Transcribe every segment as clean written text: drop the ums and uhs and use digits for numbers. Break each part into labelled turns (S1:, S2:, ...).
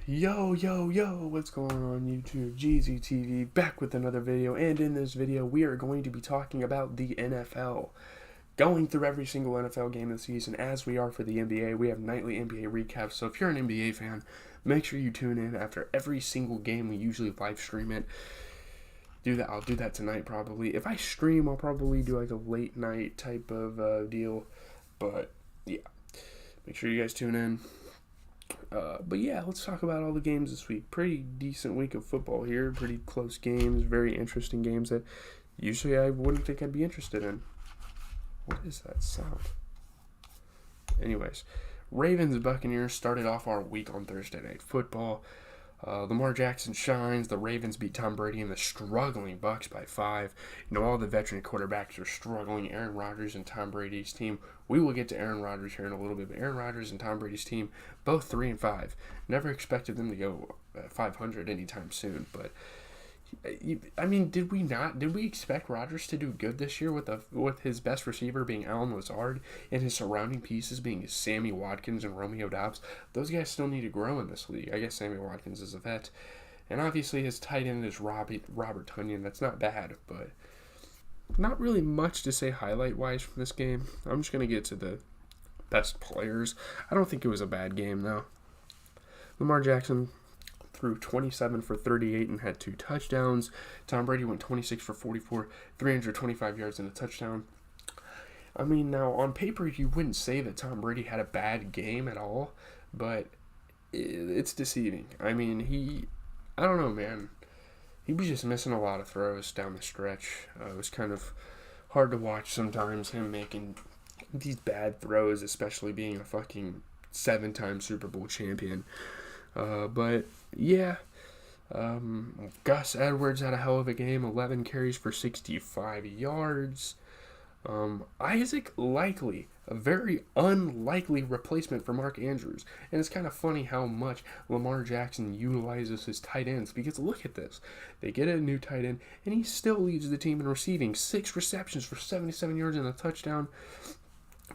S1: Yo, what's going on YouTube? GZTV back with another video, and in this video we are going to be talking about the NFL. Going through every single NFL game of the season as we are for the NBA. We have nightly NBA recaps, so if you're an NBA fan, make sure you tune in after every single game. We usually live stream it. I'll do that tonight probably. If I stream, I'll probably do like a late night type of deal, but yeah, make sure you guys tune in. But yeah, let's talk about all the games this week. Pretty decent week of football here. Pretty close games. Very interesting games that usually I wouldn't think I'd be interested in. What is that sound? Anyways, Ravens Buccaneers started off our week on Thursday Night Football. Lamar Jackson shines. The Ravens beat Tom Brady and the struggling Bucs by 5. All the veteran quarterbacks are struggling. Aaron Rodgers and Tom Brady's team. We will get to Aaron Rodgers here in a little bit, but Aaron Rodgers and Tom Brady's team, both 3-5. Never expected them to go 500 anytime soon, but did we expect Rodgers to do good this year with his best receiver being Allen Lazard and his surrounding pieces being Sammy Watkins and Romeo Doubs? Those guys still need to grow in this league. I guess Sammy Watkins is a vet, and obviously his tight end is Robert Tonyan. That's not bad, but not really much to say highlight-wise from this game. I'm just going to get to the best players. I don't think it was a bad game, though. Lamar Jackson threw 27 for 38 and had 2 touchdowns. Tom Brady went 26 for 44, 325 yards and a touchdown. Now on paper you wouldn't say that Tom Brady had a bad game at all, but it's deceiving. I don't know, man. He was just missing a lot of throws down the stretch. It was kind of hard to watch sometimes, him making these bad throws, especially being a fucking 7-time Super Bowl champion. But yeah, Gus Edwards had a hell of a game, 11 carries for 65 yards. Isaac Likely, a very unlikely replacement for Mark Andrews. And it's kind of funny how much Lamar Jackson utilizes his tight ends, because look at this. They get a new tight end, and he still leads the team in receiving. 6 receptions for 77 yards and a touchdown.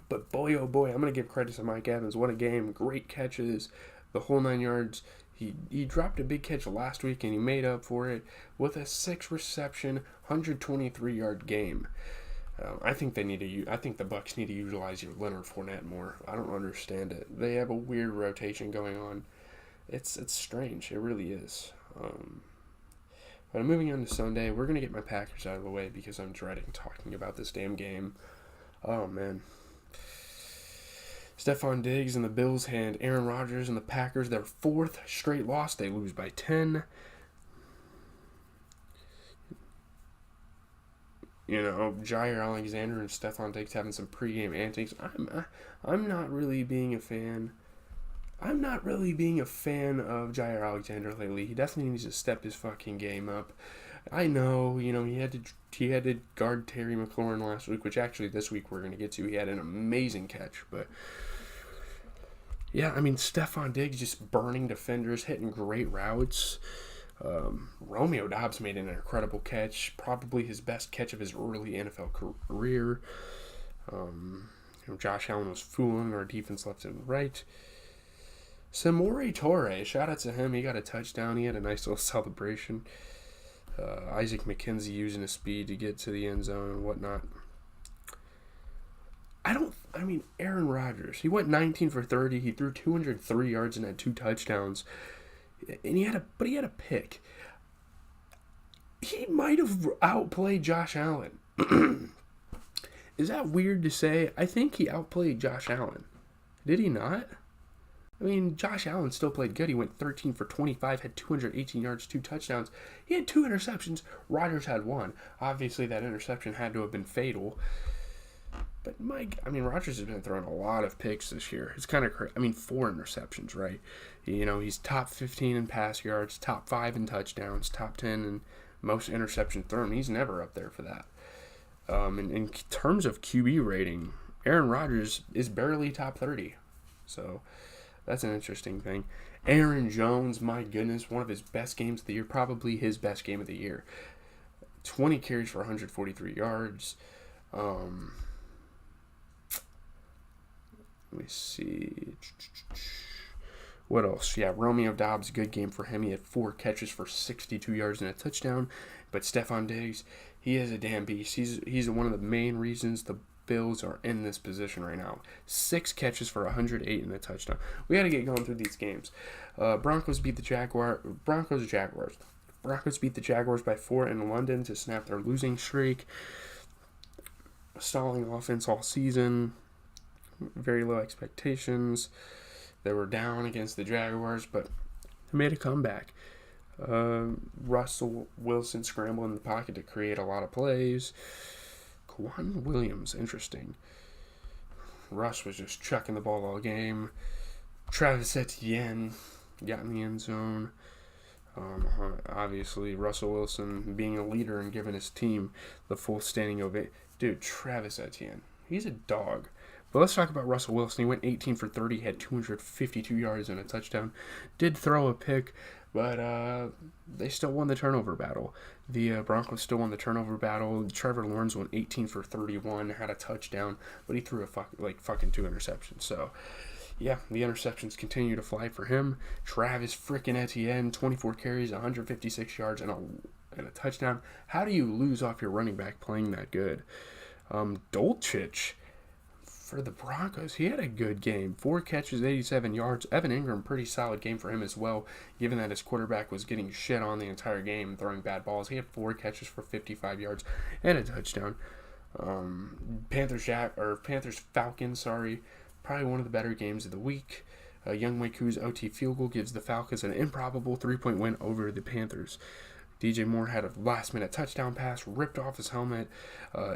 S1: But boy, oh boy, I'm going to give credit to Mike Evans. What a game. Great catches. The whole 9 yards. He dropped a big catch last week, and he made up for it with a 6-reception, 123-yard game. I think the Bucs need to utilize your Leonard Fournette more. I don't understand it. They have a weird rotation going on. It's strange. It really is. But moving on to Sunday, we're gonna get my Packers out of the way because I'm dreading talking about this damn game. Oh man. Stephon Diggs and the Bills hand Aaron Rodgers and the Packers their 4th straight loss. They lose by 10. Jair Alexander and Stephon Diggs having some pregame antics. I'm not really being a fan. I'm not really being a fan of Jair Alexander lately. He definitely needs to step his fucking game up. I know, he had to guard Terry McLaurin last week, which actually this week we're going to get to. He had an amazing catch, but yeah, Stephon Diggs just burning defenders, hitting great routes. Romeo Doubs made an incredible catch, probably his best catch of his early NFL career. Josh Allen was fooling our defense left and right. Samori Toure, shout out to him. He got a touchdown. He had a nice little celebration. Isaac McKenzie using his speed to get to the end zone and whatnot. Aaron Rodgers, he went 19 for 30. He threw 203 yards and had 2 touchdowns. And he had a pick. He might have outplayed Josh Allen. Is that weird to say? I think he outplayed Josh Allen. Did he not? Josh Allen still played good. He went 13 for 25, had 218 yards, 2 touchdowns. He had 2 interceptions. Rodgers had 1. Obviously, that interception had to have been fatal. But Rodgers has been throwing a lot of picks this year. It's kind of crazy. 4 interceptions, right? He's top 15 in pass yards, top 5 in touchdowns, top 10 in most interceptions thrown. He's never up there for that. In terms of QB rating, Aaron Rodgers is barely top 30. So that's an interesting thing. Aaron Jones, my goodness, one of his best games of the year, probably his best game of the year. 20 carries for 143 yards. Let me see. What else? Yeah, Romeo Dobbs, good game for him. He had 4 catches for 62 yards and a touchdown. But Stephon Diggs, he is a damn beast. He's one of the main reasons the Bills are in this position right now. 6 catches for 108 and a touchdown. We got to get going through these games. Broncos beat the Jaguars. Broncos beat the Jaguars by 4 in London to snap their losing streak. Stalling offense all season. Very low expectations. They were down against the Jaguars, but they made a comeback. Russell Wilson scrambled in the pocket to create a lot of plays. Quan Williams, interesting. Russ was just chucking the ball all game. Travis Etienne got in the end zone. Obviously, Russell Wilson being a leader and giving his team the full standing ovation. Dude, Travis Etienne, he's a dog. But let's talk about Russell Wilson. He went 18 for 30, had 252 yards and a touchdown. Did throw a pick, but they still won the turnover battle. The Broncos still won the turnover battle. Trevor Lawrence went 18 for 31, had a touchdown, but he threw fucking 2 interceptions. So, yeah, the interceptions continue to fly for him. Travis freaking Etienne, 24 carries, 156 yards, and a touchdown. How do you lose off your running back playing that good? Dolchich, for the Broncos, he had a good game. 4 catches, 87 yards. Evan Ingram, pretty solid game for him as well, given that his quarterback was getting shit on the entire game, throwing bad balls. He had 4 catches for 55 yards and a touchdown. Panthers-Falcons, probably one of the better games of the week. Young Ku's OT field goal gives the Falcons an improbable 3-point win over the Panthers. DJ Moore had a last-minute touchdown pass, ripped off his helmet.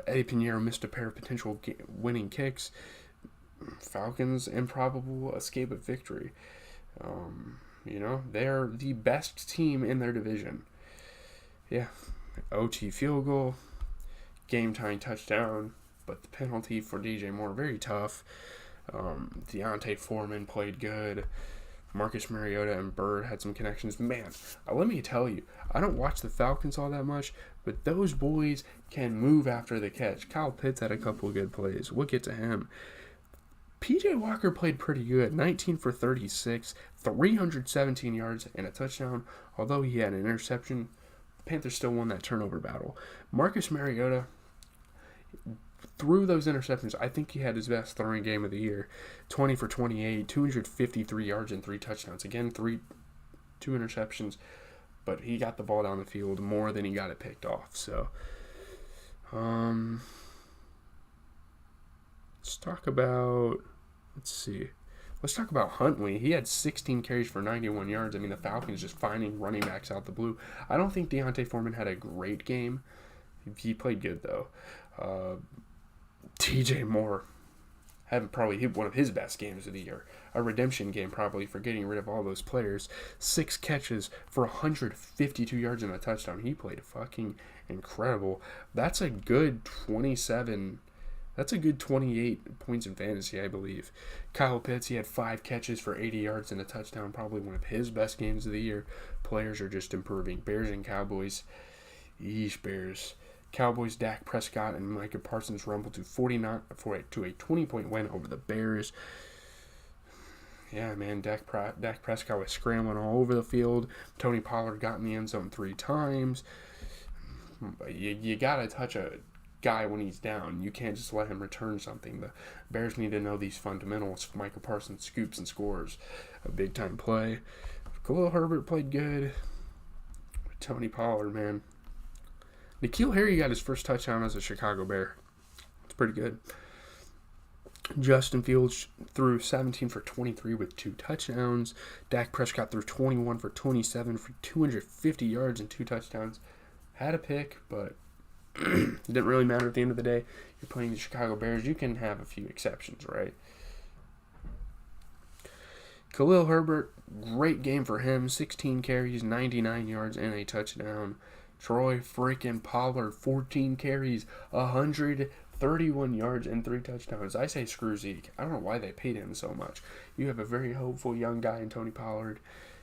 S1: Eddie Pinheiro missed a pair of potential winning kicks. Falcons, improbable escape of victory. They're the best team in their division. Yeah, OT field goal, game-tying touchdown, but the penalty for DJ Moore, very tough. Deontay Foreman played good. Marcus Mariota and Bird had some connections. Man, let me tell you, I don't watch the Falcons all that much, but those boys can move after the catch. Kyle Pitts had a couple of good plays. We'll get to him. P.J. Walker played pretty good. 19 for 36, 317 yards, and a touchdown. Although he had an interception, the Panthers still won that turnover battle. Marcus Mariota, through those interceptions, I think he had his best throwing game of the year. 20 for 28, 253 yards and 3 touchdowns. Again, 2 interceptions, but he got the ball down the field more than he got it picked off. So, let's talk about Huntley. He had 16 carries for 91 yards. I mean, the Falcons just finding running backs out the blue. I don't think Deontay Foreman had a great game. He played good, though. TJ Moore had probably hit one of his best games of the year. A redemption game, probably, for getting rid of all those players. 6 catches for 152 yards and a touchdown. He played fucking incredible. That's a good 27. That's a good 28 points in fantasy, I believe. Kyle Pitts, he had 5 catches for 80 yards and a touchdown. Probably one of his best games of the year. Players are just improving. Bears and Cowboys. Yeesh, Bears. Cowboys, Dak Prescott and Micah Parsons rumbled to 20-point win over the Bears. Yeah, man, Dak Prescott was scrambling all over the field. Tony Pollard got in the end zone 3 times. But you got to touch a guy when he's down. You can't just let him return something. The Bears need to know these fundamentals. Micah Parsons scoops and scores a big-time play. Khalil Herbert played good. Tony Pollard, man. N'Keal Harry got his first touchdown as a Chicago Bear. It's pretty good. Justin Fields threw 17 for 23 with 2 touchdowns. Dak Prescott threw 21 for 27 for 250 yards and 2 touchdowns. Had a pick, but it didn't really matter at the end of the day. You're playing the Chicago Bears. You can have a few exceptions, right? Khalil Herbert, great game for him. 16 carries, 99 yards, and a touchdown. Troy freaking Pollard, 14 carries, 131 yards, and 3 touchdowns. I say screw Zeke. I don't know why they paid him so much. You have a very hopeful young guy in Tony Pollard.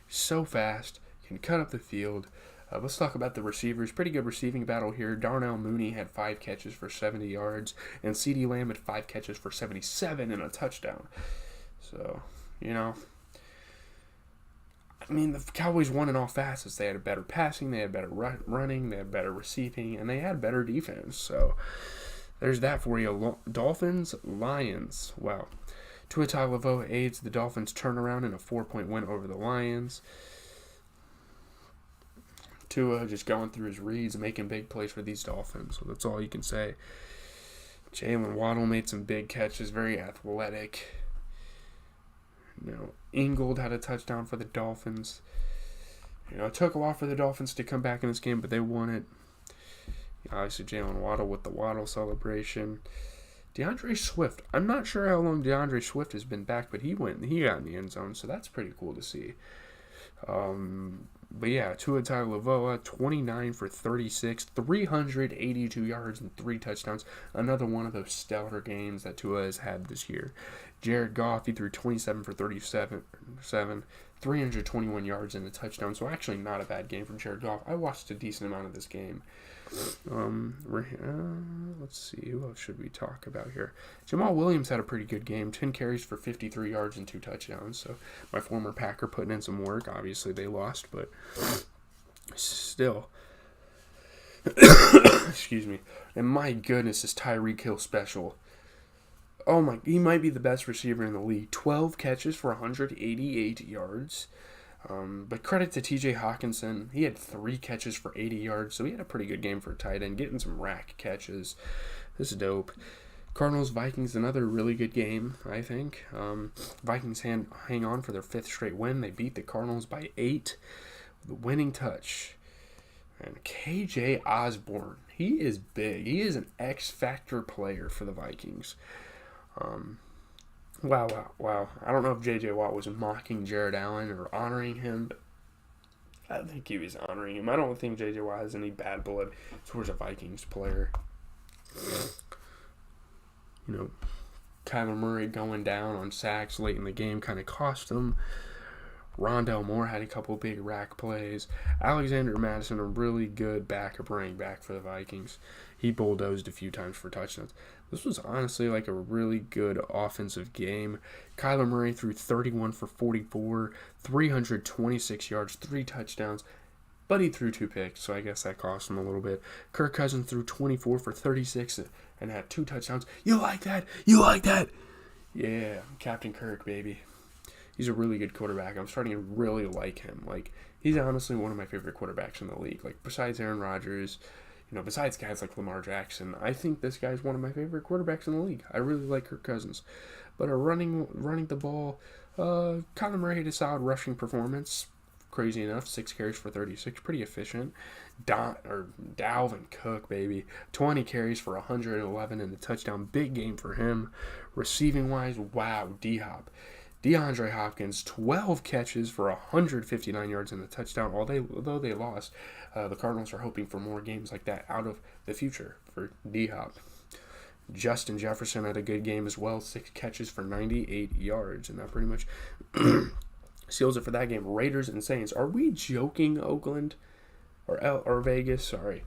S1: So fast, can cut up the field. Let's talk about the receivers. Pretty good receiving battle here. Darnell Mooney had 5 catches for 70 yards, and CeeDee Lamb had 5 catches for 77 and a touchdown. So, I mean, the Cowboys won in all facets. They had better passing, they had better running, they had better receiving, and they had better defense. So there's that for you. Dolphins, Lions. Wow. Tua Tagovailoa aids the Dolphins' turnaround in a 4-point win over the Lions. Tua just going through his reads, making big plays for these Dolphins. So that's all you can say. Jalen Waddle made some big catches, very athletic. Ingold had a touchdown for the Dolphins. It took a while for the Dolphins to come back in this game, but they won it. Obviously, Jalen Waddle with the Waddle celebration. DeAndre Swift. I'm not sure how long DeAndre Swift has been back, but he got in the end zone, so that's pretty cool to see. But yeah, Tua Tagovailoa, 29 for 36, 382 yards and 3 touchdowns. Another one of those stellar games that Tua has had this year. Jared Goff, he threw 27 for 37, 321 yards and a touchdown. So actually not a bad game from Jared Goff. I watched a decent amount of this game. Let's see, who else should we talk about here? Jamal Williams had a pretty good game, 10 carries for 53 yards and 2 touchdowns. So my former Packer putting in some work. Obviously they lost, but still. Excuse me. And my goodness, this Tyreek Hill special. He might be the best receiver in the league. 12 catches for 188 yards. But credit to TJ Hawkinson. He had 3 catches for 80 yards, so he had a pretty good game for a tight end, getting some rack catches. This is dope. Cardinals-Vikings, another really good game, I think. Vikings hang on for their 5th straight win. They beat the Cardinals by 8 with a winning touch. And KJ Osborne, he is big. He is an X-Factor player for the Vikings. Wow. I don't know if J.J. Watt was mocking Jared Allen or honoring him, but I think he was honoring him. I don't think J.J. Watt has any bad blood towards a Vikings player. Kyler Murray going down on sacks late in the game kind of cost him. Rondale Moore had a couple big rack plays. Alexander Madison, a really good running back for the Vikings. He bulldozed a few times for touchdowns. This was honestly like a really good offensive game. Kyler Murray threw 31 for 44, 326 yards, 3 touchdowns, but he threw 2 picks, so I guess that cost him a little bit. Kirk Cousins threw 24 for 36 and had 2 touchdowns. You like that? Yeah, Captain Kirk, baby. He's a really good quarterback. I'm starting to really like him. He's honestly one of my favorite quarterbacks in the league. Besides Aaron Rodgers, besides guys like Lamar Jackson, I think this guy's one of my favorite quarterbacks in the league. I really like Kirk Cousins. But running the ball, Kyler Murray had a solid rushing performance. Crazy enough, 6 carries for 36, pretty efficient. Dalvin Cook, baby, 20 carries for 111 and a touchdown. Big game for him. Receiving-wise, wow, D-Hop. DeAndre Hopkins, 12 catches for 159 yards and a touchdown. Although they lost, the Cardinals are hoping for more games like that out of the future for D-Hop. Justin Jefferson had a good game as well, 6 catches for 98 yards, and that pretty much seals it for that game. Raiders and Saints. Are we joking, Oakland? Or Vegas, sorry.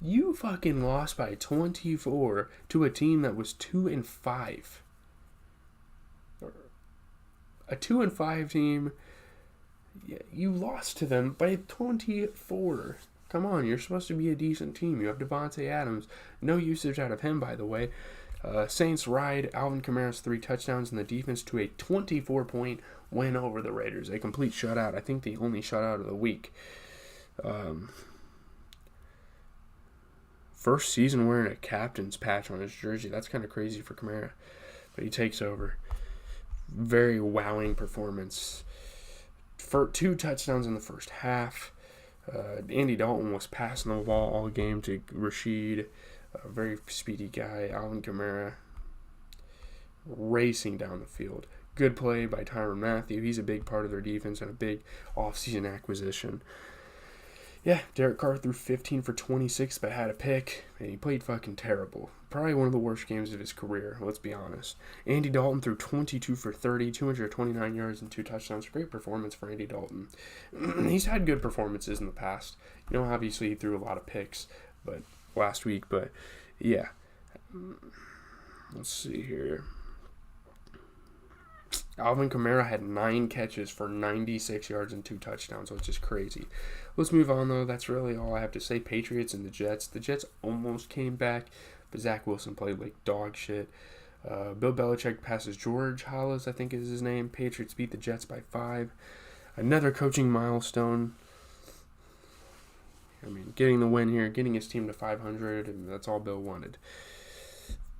S1: You fucking lost by 24 to a team that was 2-5. A 2-5 team, you lost to them by 24. Come on, you're supposed to be a decent team. You have Devontae Adams. No usage out of him, by the way. Saints ride Alvin Kamara's 3 touchdowns and the defense to a 24-point win over the Raiders. A complete shutout. I think the only shutout of the week. First season wearing a captain's patch on his jersey. That's kind of crazy for Kamara. But he takes over. Very wowing performance. For 2 touchdowns in the first half. Andy Dalton was passing the ball all game to Rashid. A very speedy guy. Alvin Kamara racing down the field. Good play by Tyrann Mathieu. He's a big part of their defense and a big offseason acquisition. Yeah, Derek Carr threw 15 for 26 but had a pick, and he played fucking terrible. Probably one of the worst games of his career, let's be honest. Andy Dalton threw 22 for 30, 229 yards and 2 touchdowns. Great performance for Andy Dalton. He's had good performances in the past. Obviously he threw a lot of picks last week, but yeah. Let's see here. Alvin Kamara had 9 catches for 96 yards and 2 touchdowns, which is crazy. Let's move on, though. That's really all I have to say. Patriots and the Jets. The Jets almost came back, but Zach Wilson played like dog shit. Bill Belichick passes George Hollis, I think is his name. Patriots beat the Jets by 5. Another coaching milestone. I mean, getting the win here, getting his team to 500, and that's all Bill wanted.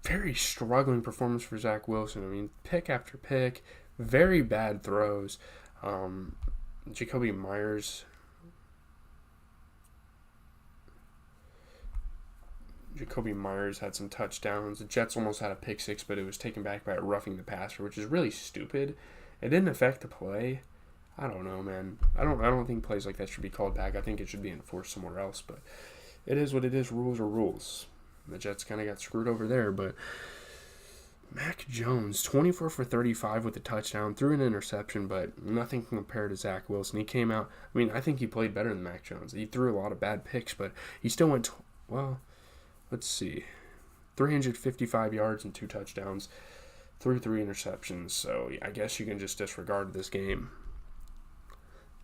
S1: Very struggling performance for Zach Wilson. I mean, pick after pick, very bad throws. Jacoby Myers had some touchdowns. The Jets almost had a pick six, but it was taken back by a roughing the passer, which is really stupid. It didn't affect the play. I don't know, man. I don't think plays like that should be called back. I think it should be enforced somewhere else, but it is what it is. Rules are rules. The Jets kind of got screwed over there, but Mac Jones, 24 for 35 with a touchdown, threw an interception, but nothing compared to Zach Wilson. He came out, I mean, I think he played better than Mac Jones. He threw a lot of bad picks, but he still went, let's see, 355 yards and 2 touchdowns, threw 3 interceptions, so I guess you can just disregard this game.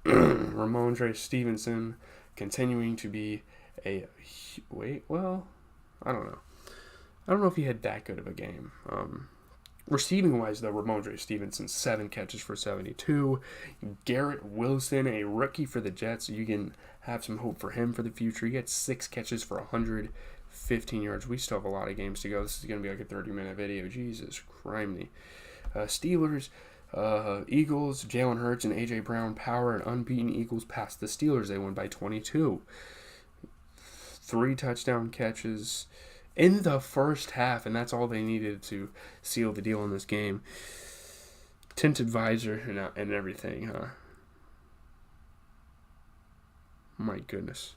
S1: Ramondre Stevenson continuing to be I don't know. I don't know if he had that good of a game. Receiving-wise, though, Ramondre Stevenson, 7 catches for 72. Garrett Wilson, a rookie for the Jets, you can have some hope for him for the future. He had 6 catches for 115 yards. We still have a lot of games to go. This is going to be like a 30-minute video. Jesus criminy. Steelers, Eagles, Jalen Hurts and A.J. Brown power and unbeaten Eagles past the Steelers. They won by 22. 3 touchdown catches in the first half, and that's all they needed to seal the deal in this game. Tinted visor and everything, huh? My goodness.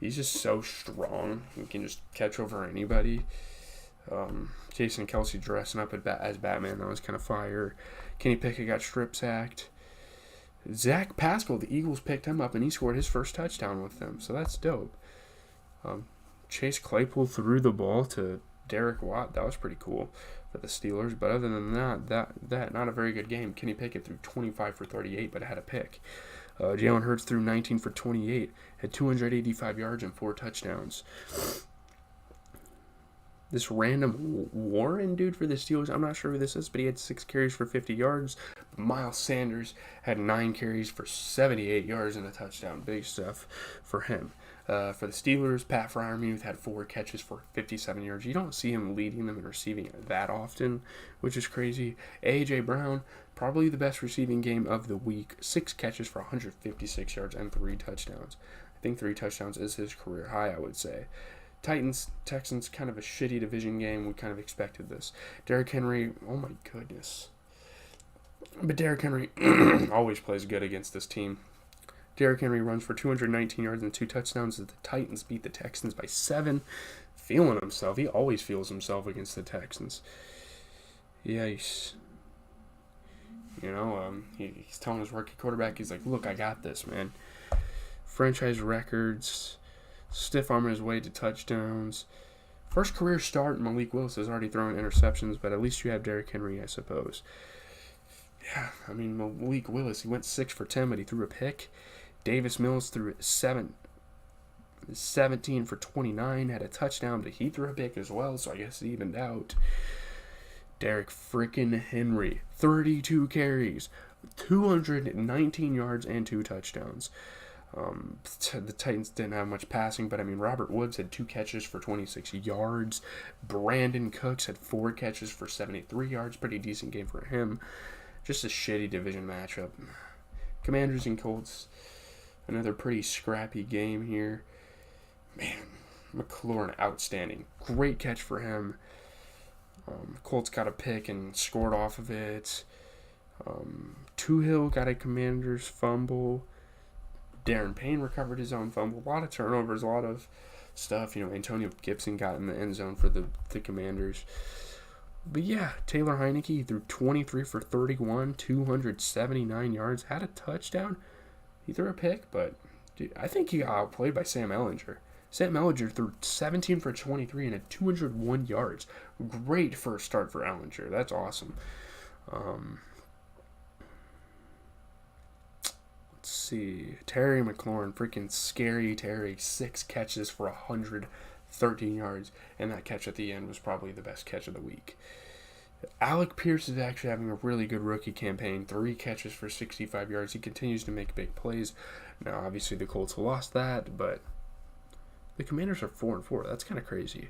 S1: He's just so strong. He can just catch over anybody. Jason Kelsey dressing up as Batman, that was kind of fire. Kenny Pickett got strip sacked. Zach Pascal, the Eagles picked him up, and he scored his first touchdown with them, so that's dope. Chase Claypool threw the ball to Derek Watt. That was pretty cool for the Steelers. But other than that not a very good game. Kenny Pickett threw 25 for 38, but had a pick. Jalen Hurts threw 19 for 28, had 285 yards and 4 touchdowns. This random Warren dude for the Steelers, I'm not sure who this is, but he had 6 carries for 50 yards. Miles Sanders had 9 carries for 78 yards and a touchdown. Big stuff for him. For the Steelers, Pat Freiermuth had 4 catches for 57 yards. You don't see him leading them and receiving that often, which is crazy. A.J. Brown, probably the best receiving game of the week. 6 catches for 156 yards and 3 touchdowns. I think 3 touchdowns is his career high, I would say. Texans, kind of a shitty division game. We kind of expected this. Derrick Henry, oh my goodness. But Derrick Henry always plays good against this team. Derrick Henry runs for 219 yards and 2 touchdowns as the Titans beat the Texans by 7. Feeling himself. He always feels himself against the Texans. Yikes. He's telling his rookie quarterback, he's like, look, I got this, man. Franchise records. Stiff arming his way to touchdowns. First career start, Malik Willis has already thrown interceptions, but at least you have Derrick Henry, I suppose. Yeah, I mean, Malik Willis, he went 6 for 10, but he threw a pick. Davis Mills threw 17 for 29, had a touchdown, but he threw a pick as well, so I guess it evened out. Derrick frickin' Henry, 32 carries, 219 yards, and 2 touchdowns. The Titans didn't have much passing, but I mean, Robert Woods had 2 catches for 26 yards. Brandon Cooks had 4 catches for 73 yards. Pretty decent game for him. Just a shitty division matchup. Commanders and Colts, another pretty scrappy game here. Man, McLaurin, outstanding. Great catch for him. Colts got a pick and scored off of it. Tuhill got a Commanders fumble. Darren Payne recovered his own fumble. A lot of turnovers, a lot of stuff. Antonio Gibson got in the end zone for the Commanders. But yeah, Taylor Heineke threw 23 for 31, 279 yards, had a touchdown. He threw a pick, but dude, I think he got outplayed by Sam Ehlinger. Sam Ehlinger threw 17 for 23 and had 201 yards. Great first start for Ehlinger. That's awesome. see. Terry McLaurin, freaking scary Terry, 6 catches for 113 yards, and that catch at the end was probably the best catch of the week. Alec Pierce is actually having a really good rookie campaign. 3 catches for 65 yards. He continues to make big plays. Now, obviously, the Colts lost that, but the Commanders are 4-4. That's kind of crazy.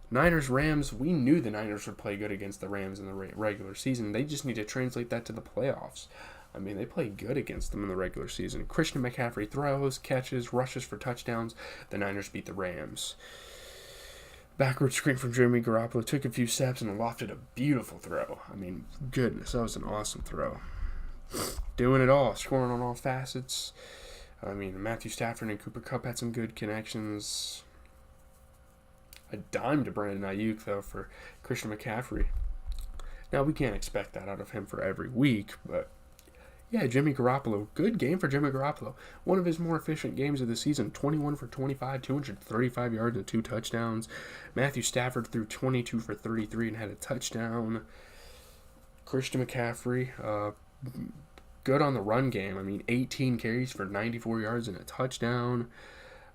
S1: Niners, Rams, we knew the Niners would play good against the Rams in the regular season. They just need to translate that to the playoffs. I mean, they play good against them in the regular season. Christian McCaffrey throws, catches, rushes for touchdowns. The Niners beat the Rams. Backward screen from Jimmy Garoppolo, took a few steps and lofted a beautiful throw. I mean, goodness, that was an awesome throw. Doing it all, scoring on all facets. I mean, Matthew Stafford and Cooper Kupp had some good connections. A dime to Brandon Ayuk, though, for Christian McCaffrey. Now, we can't expect that out of him for every week, but yeah, Jimmy Garoppolo. Good game for Jimmy Garoppolo. One of his more efficient games of the season. 21 for 25, 235 yards and 2 touchdowns. Matthew Stafford threw 22 for 33 and had a touchdown. Christian McCaffrey, good on the run game. I mean, 18 carries for 94 yards and a touchdown.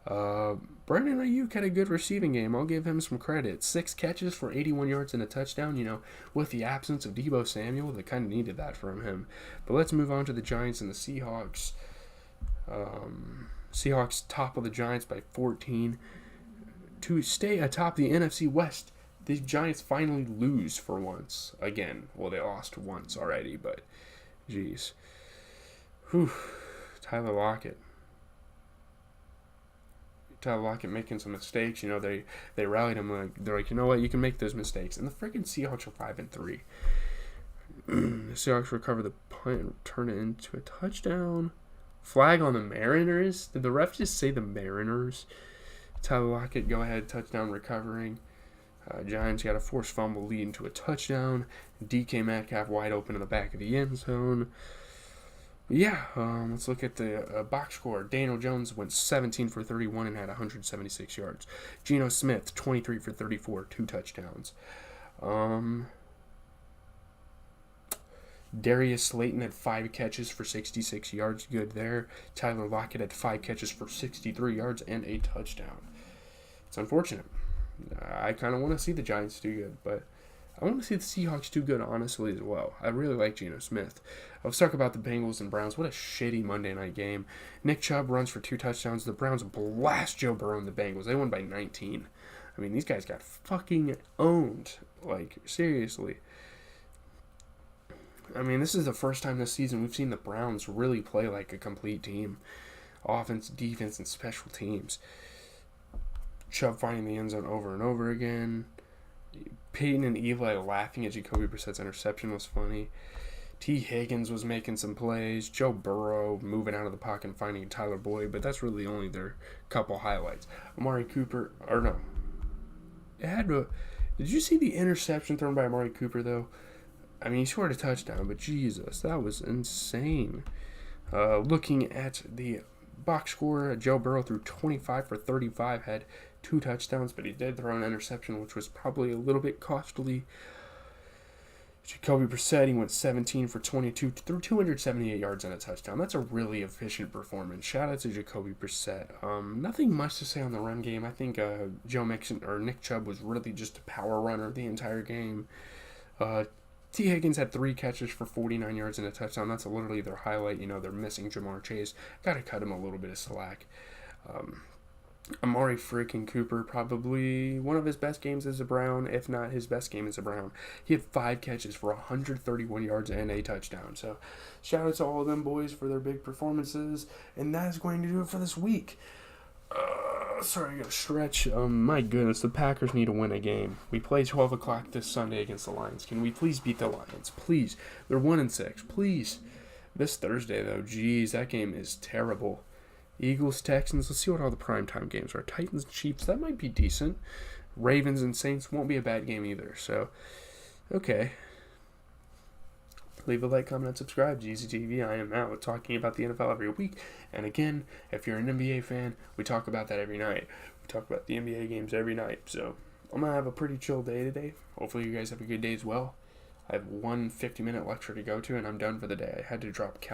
S1: Brandon Ayuk had a good receiving game. I'll give him some credit. 6 catches for 81 yards and a touchdown. You know, with the absence of Deebo Samuel, they kind of needed that from him. But let's move on to the Giants and the Seahawks. Seahawks topple the Giants by 14. To stay atop the NFC West, the Giants finally lose for once. Again, well, they lost once already, but geez. Whew. Tyler Lockett making some mistakes. You know, they rallied him. They're like, you know what, you can make those mistakes. And the freaking Seahawks are 5-3. The Seahawks recover the punt and turn it into a touchdown. Flag on the Mariners. Did the ref just say the Mariners? Tyler Lockett, go ahead, touchdown recovering. Giants got a forced fumble leading to a touchdown. DK Metcalf wide open in the back of the end zone. Yeah, let's look at the box score. Daniel Jones went 17 for 31 and had 176 yards. Geno Smith, 23 for 34, 2 touchdowns. Darius Slayton had 5 catches for 66 yards, good there. Tyler Lockett had 5 catches for 63 yards and a touchdown. It's unfortunate. I kind of want to see the Giants do good, but I want to see the Seahawks do good, honestly, as well. I really like Geno Smith. Let's talk about the Bengals and Browns. What a shitty Monday night game. Nick Chubb runs for 2 touchdowns. The Browns blast Joe Burrow and the Bengals. They won by 19. I mean, these guys got fucking owned. Like, seriously. I mean, this is the first time this season we've seen the Browns really play like a complete team. Offense, defense, and special teams. Chubb finding the end zone over and over again. Peyton and Eli laughing at Jacoby Brissett's interception was funny. T. Higgins was making some plays. Joe Burrow moving out of the pocket and finding Tyler Boyd, but that's really only their couple highlights. Amari Cooper, or no. It had to. Did you see the interception thrown by Amari Cooper, though? I mean, he scored a touchdown, but Jesus, that was insane. Looking at the box score, Joe Burrow threw 25 for 35, had 2 touchdowns, but he did throw an interception, which was probably a little bit costly. Jacoby Brissett, he went 17 for 22, threw 278 yards and a touchdown. That's a really efficient performance. Shout out to Jacoby Brissett. Nothing much to say on the run game. I think Joe Mixon or Nick Chubb was really just a power runner the entire game. T. Higgins had 3 catches for 49 yards and a touchdown. That's literally their highlight. You know, they're missing Jamar Chase. Got to cut him a little bit of slack. Amari freaking Cooper, probably one of his best games as a Brown, if not his best game as a Brown. He had 5 catches for 131 yards and a touchdown. So, shout out to all of them boys for their big performances. And that is going to do it for this week. Sorry, I got to stretch. My goodness, the Packers need to win a game. We play 12 o'clock this Sunday against the Lions. Can we please beat the Lions? Please. They're 1-6. Please. This Thursday, though, geez, that game is terrible. Eagles, Texans, let's see what all the primetime games are. Titans, Chiefs, that might be decent. Ravens and Saints won't be a bad game either. So, okay. Leave a like, comment, and subscribe. GZTV, I am out talking about the NFL every week. And again, if you're an NBA fan, we talk about that every night. We talk about the NBA games every night. So, I'm going to have a pretty chill day today. Hopefully you guys have a good day as well. I have one 50-minute lecture to go to, and I'm done for the day. I had to drop